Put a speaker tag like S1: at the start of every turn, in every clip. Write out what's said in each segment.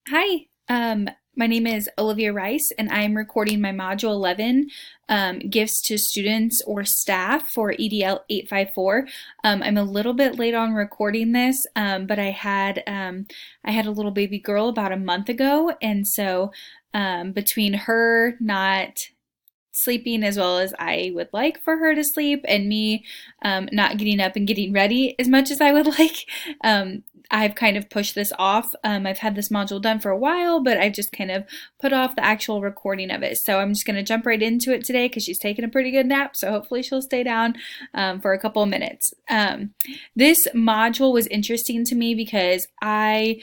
S1: Hi, my name is Olivia Rice, and I'm recording my Module 11, Gifts to Students or Staff for EDL 854. I'm a little bit late on recording this, but I had a little baby girl about a month ago, and so between her not sleeping as well as I would like for her to sleep, and me not getting up and getting ready as much as I would like. I've kind of pushed this off. I've had this module done for a while, but I've just kind of put off the actual recording of it. So I'm just going to jump right into it today because she's taking a pretty good nap. So hopefully she'll stay down for a couple of minutes. This module was interesting to me because I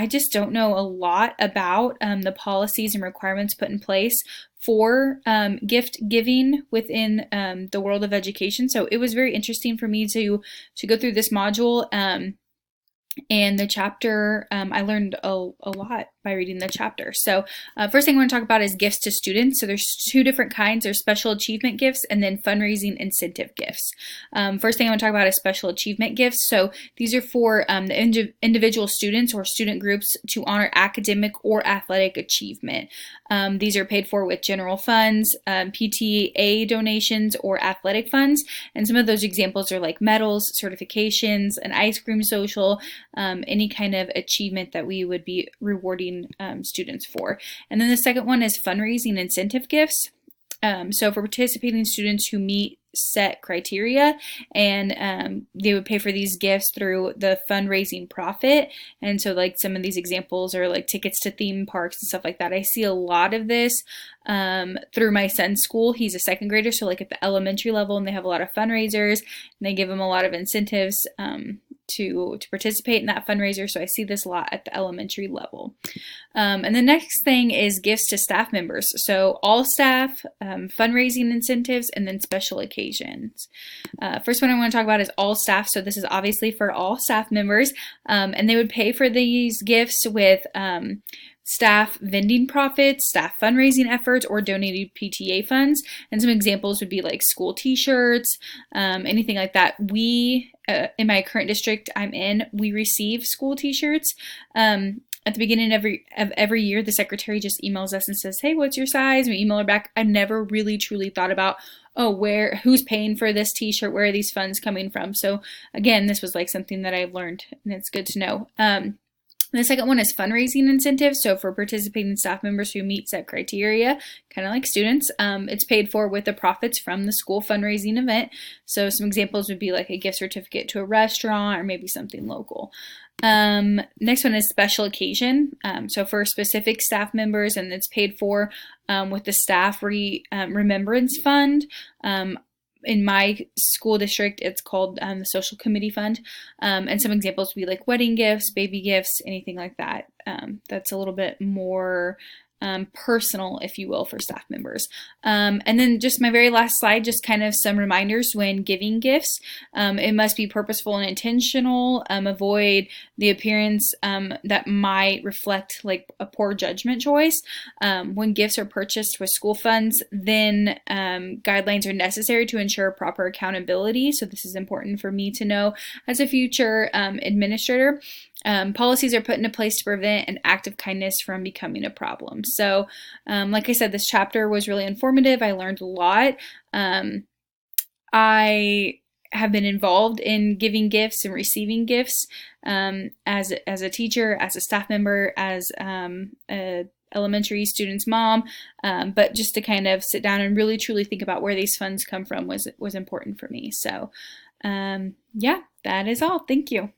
S1: just don't know a lot about the policies and requirements put in place for gift giving within the world of education. So it was very interesting for me to go through this module. And the chapter, I learned a lot by reading the chapter. So first thing I want to talk about is gifts to students. So there's two different kinds. There's special achievement gifts and then fundraising incentive gifts. First thing I want to talk about is special achievement gifts. So these are for the individual students or student groups to honor academic or athletic achievement. These are paid for with general funds, PTA donations, or athletic funds. And some of those examples are like medals, certifications, an ice cream social, any kind of achievement that we would be rewarding students for. And then the second one is fundraising incentive gifts. So for participating students who meet set criteria, and they would pay for these gifts through the fundraising profit. And so like some of these examples are like tickets to theme parks and stuff like that. I see a lot of this through my son's school. He's a second grader, so like at the elementary level, and they have a lot of fundraisers and they give him a lot of incentives to participate in that fundraiser. So I see this a lot at the elementary level. And the next thing is gifts to staff members. So all staff, fundraising incentives, and then special occasions. First one I want to talk about is all staff. So this is obviously for all staff members, and they would pay for these gifts with staff vending profits, staff fundraising efforts, or donated PTA funds. And some examples would be like school t-shirts, anything like that. We, in my current district I'm in, we receive school t-shirts. At the beginning of every year, the secretary just emails us and says, hey, what's your size? We email her back. I've never really truly thought about, oh, who's paying for this t-shirt? Where are these funds coming from? So again, this was like something that I've learned, and it's good to know. The second one is fundraising incentives. So for participating staff members who meet set criteria, kind of like students, it's paid for with the profits from the school fundraising event. So some examples would be like a gift certificate to a restaurant or maybe something local. Next one is special occasion. So for specific staff members, and it's paid for with the staff remembrance fund. In my school district, it's called the Social Committee Fund. And some examples would be like wedding gifts, baby gifts, anything like that. That's a little bit more personal, if you will, for staff members. And then just my very last slide, just kind of some reminders when giving gifts. It must be purposeful and intentional. Avoid the appearance that might reflect like a poor judgment choice. When gifts are purchased with school funds, then guidelines are necessary to ensure proper accountability. So this is important for me to know as a future administrator. Policies are put into place to prevent an act of kindness from becoming a problem. So, like I said, this chapter was really informative. I learned a lot. I have been involved in giving gifts and receiving gifts as a teacher, as a staff member, as a elementary student's mom, but just to kind of sit down and really truly think about where these funds come from was important for me. So, yeah, that is all. Thank you.